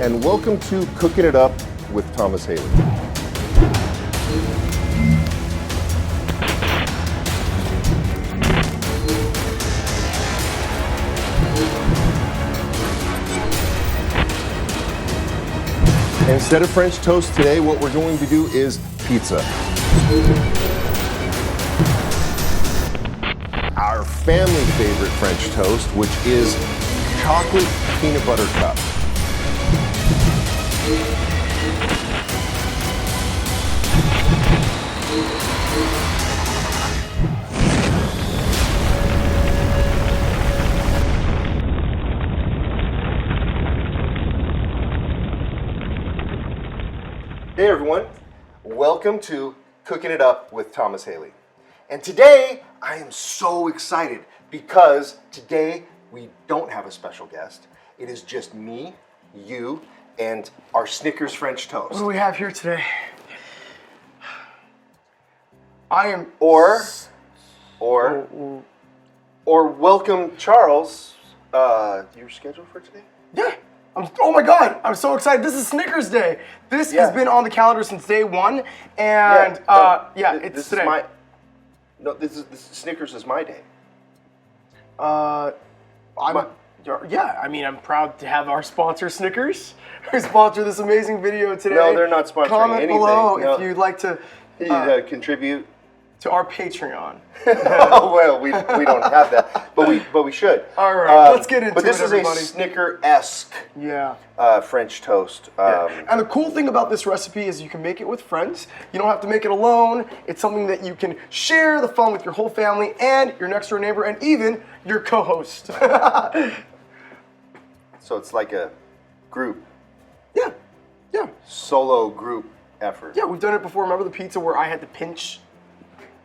and welcome to Cooking It Up with Thomas Haley. Instead of French toast today, what we're going to do is pizza. Our family favorite French toast, which is chocolate peanut butter cup. Hey everyone, welcome to Cooking It Up with Thomas Haley. And today I am so excited because today we don't have a special guest. It is just me, you, and our Snickers French Toast. What do we have here today? I am... Or welcome Charles. You're scheduled for today? Yeah. Oh my God, I'm so excited. This is Snickers Day. This has been on the calendar since day one, and it's today. Snickers is my day. I'm proud to have our sponsor Snickers who sponsor this amazing video today. No, they're not sponsoring Comment anything. below No. if you'd like to Contribute to our Patreon. Oh, well, we don't have that, but we should. All right, let's get into it, But this everybody. is a Snicker-esque French toast. And the cool thing about this recipe is you can make it with friends. You don't have to make it alone. It's something that you can share the fun with your whole family and your next door neighbor and even your co-host. So it's like a group, Yeah. solo group effort. Yeah, we've done it before. Remember the pizza where I had to pinch?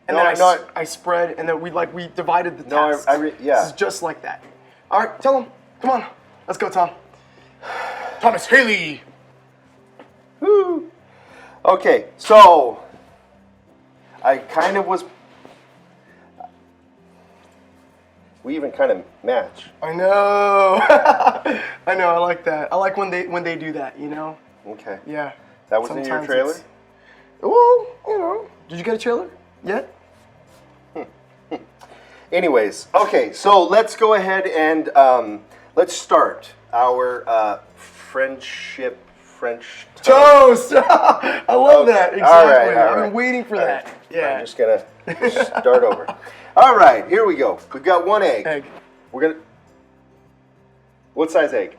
And No, then I spread, and then we divided the tasks. This is just like that. All right, tell them. Come on. Let's go, Tom. Thomas Haley. Woo. Okay, so I kind of was. We even kind of match. I know. I know. I like that. I like when they do that. You know. Okay. Yeah. That was in your trailer? Well, you know. Did you get a trailer yet? Anyways, okay, so let's go ahead and let's start our French toast. I love that. Exactly. All right. I've been waiting for that. Yeah. I'm just gonna start over. All right, here we go. We've got one egg. What size egg?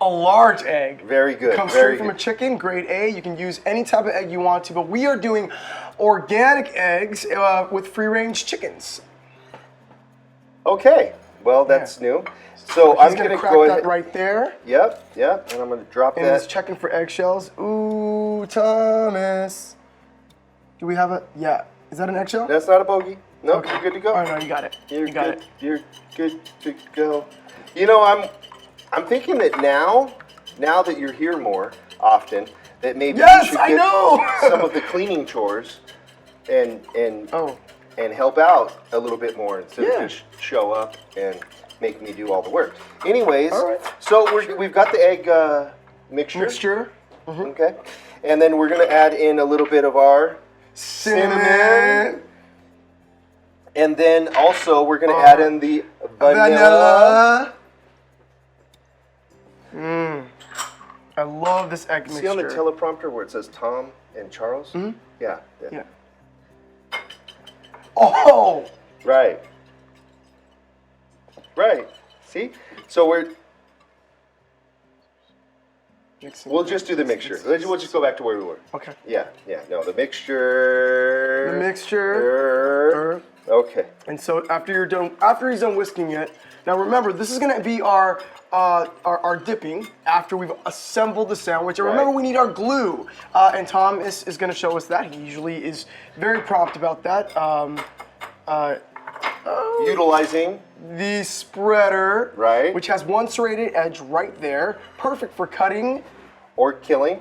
A large egg. Very good. Comes straight from a chicken, grade A. You can use any type of egg you want to, but we are doing organic eggs with free-range chickens. Okay, well that's new. So I'm gonna crack go that ahead. right there. Yep, and I'm gonna drop And that. it's checking for eggshells. Ooh, Thomas. Do we have a? Yeah. Is that an eggshell? That's not a bogey. No, Okay. You're good to go. Oh no, you got it. You're you got good. it. You're good to go. You know, I'm thinking that now that you're here more often, that maybe you should get some of the cleaning chores and help out a little bit more instead of just show up and make me do all the work. Anyways, so we've got the egg mixture. Mm-hmm. Okay, and then we're gonna add in a little bit of our cinnamon. And then also we're gonna add in the vanilla. I love this egg mixture. See on the teleprompter where it says Tom and Charles? Mm-hmm. Yeah. Oh! Right. See? So we'll just do the mixture. We'll just go back to where we were. Okay. Yeah. No, the mixture. Okay. And so after he's done whisking it, now remember this is gonna be our dipping after we've assembled the sandwich. And remember we need our glue. And Tom is gonna show us that. He usually is very prompt about that. Utilizing the spreader, which has one serrated edge right there, perfect for cutting or killing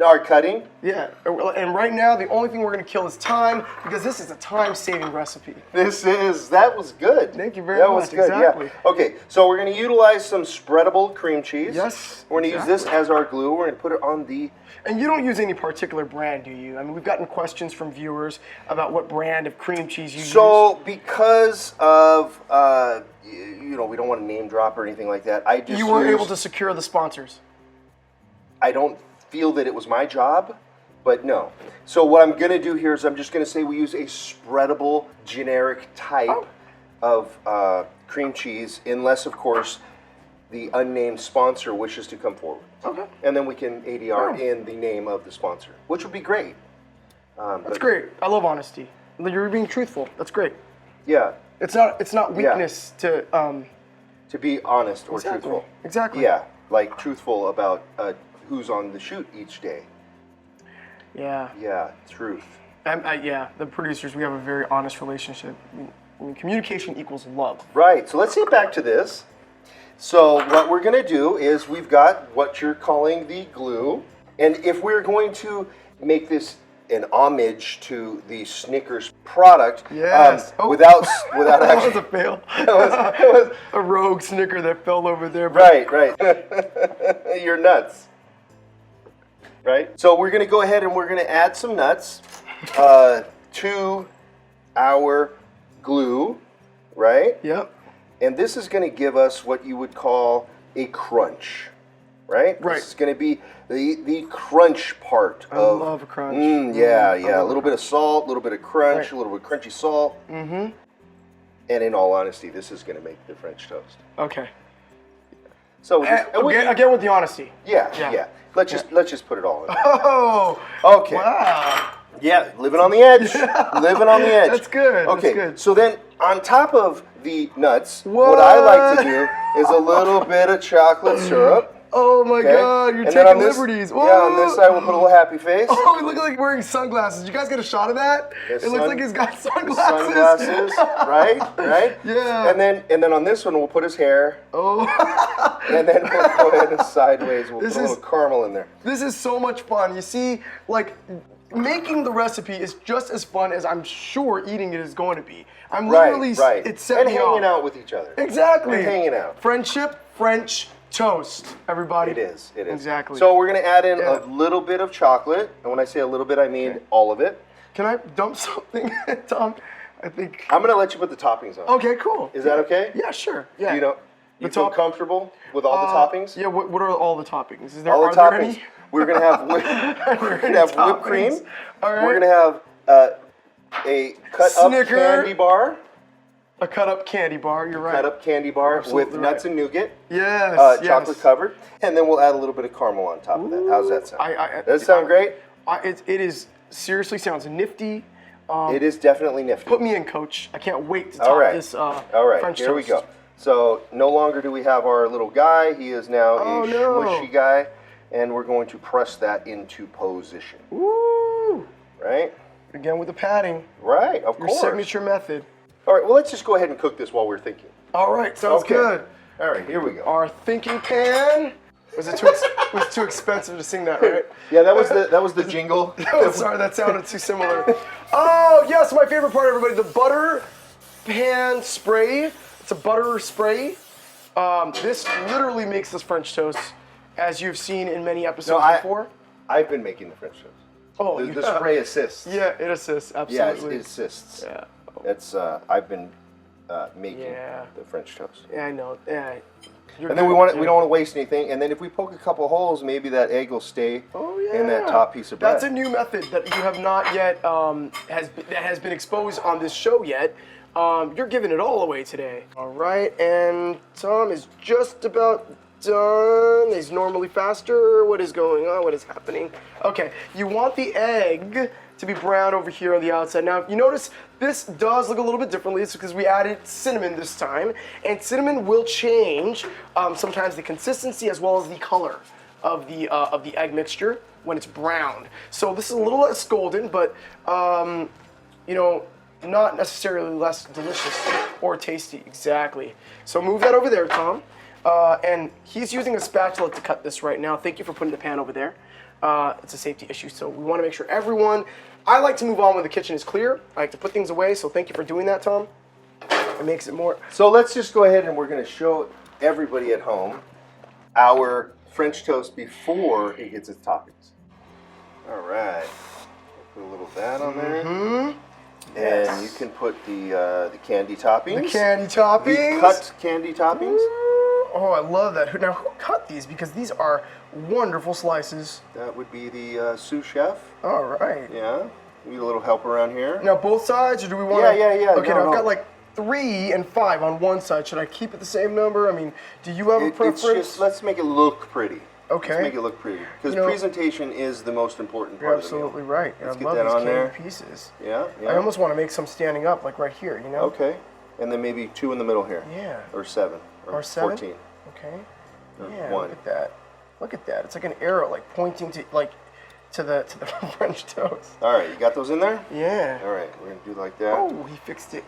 Our cutting? Yeah, and right now the only thing we're gonna kill is time because this is a time-saving recipe. That was good. Thank you very much. That was good, exactly. yeah. Okay, so we're gonna utilize some spreadable cream cheese. Yes. We're gonna use this as our glue. We're gonna put it on the... And you don't use any particular brand, do you? I mean, we've gotten questions from viewers about what brand of cream cheese you use. So, because of, we don't want to name drop or anything like that, You weren't able to secure the sponsors. I don't feel that it was my job, but no. So what I'm going to do here is I'm just going to say we use a spreadable generic type of cream cheese, unless, of course, the unnamed sponsor wishes to come forward. Okay. And then we can ADR in the name of the sponsor, which would be great. That's great. I love honesty. You're being truthful. That's great. Yeah. It's not weakness to be honest or exactly. truthful. Exactly. Yeah, like truthful about who's on the shoot each day. Yeah. Yeah, truth. Yeah, the producers, we have a very honest relationship. I mean, communication equals love. Right, so let's get back to this. So what we're going to do is we've got what you're calling the glue. And if we're going to make this an homage to the Snickers product, yes. without that actually... was a fail. It was a rogue Snicker that fell over there. Right. You're nuts. Right? So we're going to go ahead and we're going to add some nuts to our glue, right? Yep. And this is going to give us what you would call a crunch, right? Right. This is going to be the crunch part of... I love a crunch. Yeah. A little bit of salt, a little bit of crunch, right. a little bit of crunchy salt. Mm-hmm. And in all honesty, this is going to make the French toast. Okay. So again with the honesty. Yeah. Let's just put it all in. Oh. Okay. Wow. Yeah, living on the edge. Living on the edge. That's good. Okay. That's good. So then, on top of the nuts, what I like to do is a little bit of chocolate syrup. Oh my God, you're and taking liberties. Whoa. Yeah, on this side we'll put a little happy face. Oh, he looks like he's wearing sunglasses. You guys get a shot of that? Yes, it looks like he's got sunglasses. Sunglasses, right? Yeah. And then on this one we'll put his hair. Oh. And then we'll go ahead and sideways we'll put a little caramel in there. This is so much fun. You see, like, making the recipe is just as fun as I'm sure eating it is going to be. I'm literally, it's set me off. And hanging out with each other. Exactly. And hanging out. Friendship, French toast, everybody. It is. Exactly. So we're going to add in a little bit of chocolate. And when I say a little bit, I mean all of it. Can I dump something, Tom? I think... I'm going to let you put the toppings on. Okay, cool. Is that okay? Yeah, sure. Yeah. You feel comfortable with all the toppings? Yeah, what are all the toppings? Are there any? We're going to have whipped cream. All right. We're going to have a cut-up candy bar. A cut-up candy bar, you're right. Cut-up candy bar with nuts and nougat. Yes, chocolate covered. And then we'll add a little bit of caramel on top of that. How's that sound? Does that sound great? It is, seriously sounds nifty. It is definitely nifty. Put me in, Coach. I can't wait to top this French here toast. we go. So no longer do we have our little guy. He is now a smushy guy. And we're going to press that into position. Woo! Right? Again with the padding. Right, of course. Your signature method. All right, well, let's just go ahead and cook this while we're thinking. All right, sounds good. All right, here we go. Our thinking pan. Was it too expensive to sing that, right? Yeah, that was the jingle. Sorry, that sounded too similar. Oh, yes, my favorite part, everybody, the butter pan spray. It's a butter spray. This literally makes this French toast, as you've seen in many episodes before. I've been making the French toast. Oh, the spray assists. Yeah, it assists, absolutely. Yeah, it assists. Yeah. It's I've been making the French toast. Yeah, I know. Yeah. And then we don't want to waste anything. And then if we poke a couple holes, maybe that egg will stay in that top piece of bread. That's a new method that you have not yet has been exposed on this show yet. You're giving it all away today. All right, and Tom is just about done. He's normally faster. What is going on? What is happening? Okay, you want the egg to be brown over here on the outside. Now, you notice this does look a little bit differently. It's because we added cinnamon this time, and cinnamon will change sometimes the consistency as well as the color of the egg mixture when it's browned. So this is a little less golden, but not necessarily less delicious or tasty. Exactly. So move that over there, Tom. And he's using a spatula to cut this right now. Thank you for putting the pan over there. it's a safety issue. So we want to make sure everyone. I like to move on when the kitchen is clear. I like to put things away. So thank you for doing that, Tom. It makes it more. So let's just go ahead and we're going to show everybody at home our French toast before it gets its toppings. All right. Put a little of that on there. Mm-hmm. And you can put the candy toppings. The candy toppings. The cut candy toppings. Oh, I love that. Now, who cut these? Because these are wonderful slices. That would be the sous chef. All right. Yeah. We need a little help around here. Now, both sides, or do we want Yeah, to? yeah, yeah. Okay, now I've got like 3 and 5 on one side. Should I keep it the same number? I mean, do you have a preference? It's just, let's make it look pretty. Okay. Let's make it look pretty. Because presentation is the most important You're part of the meal. absolutely right. Let's I get love that these on candy there. pieces. Yeah, yeah. I almost want to make some standing up, like right here, you know? Okay. And then maybe 2 in the middle here. Yeah. Or 7. Or 7? 14. Okay. Or Yeah, 1. look at that. Look at that. It's like an arrow, like pointing to the French toast. All right, you got those in there? Yeah. All right, we're going to do like that. Oh, he fixed it.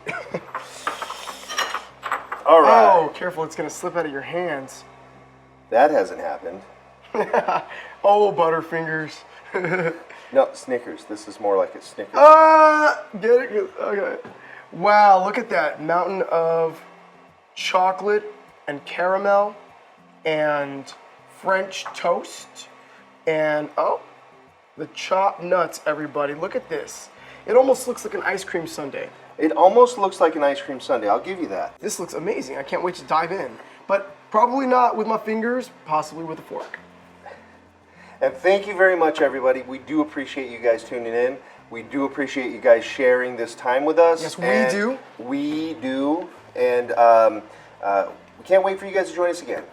All right. Oh, careful, it's going to slip out of your hands. That hasn't happened. Oh, Butterfingers. No, Snickers. This is more like a Snickers. Get it? Okay. Wow, look at that mountain of chocolate and caramel and French toast and, oh, the chopped nuts, everybody. Look at this. It almost looks like an ice cream sundae. It almost looks like an ice cream sundae. I'll give you that. This looks amazing. I can't wait to dive in. But probably not with my fingers, possibly with a fork. And thank you very much, everybody. We do appreciate you guys tuning in. We do appreciate you guys sharing this time with us. Yes, we do. We do. And we can't wait for you guys to join us again.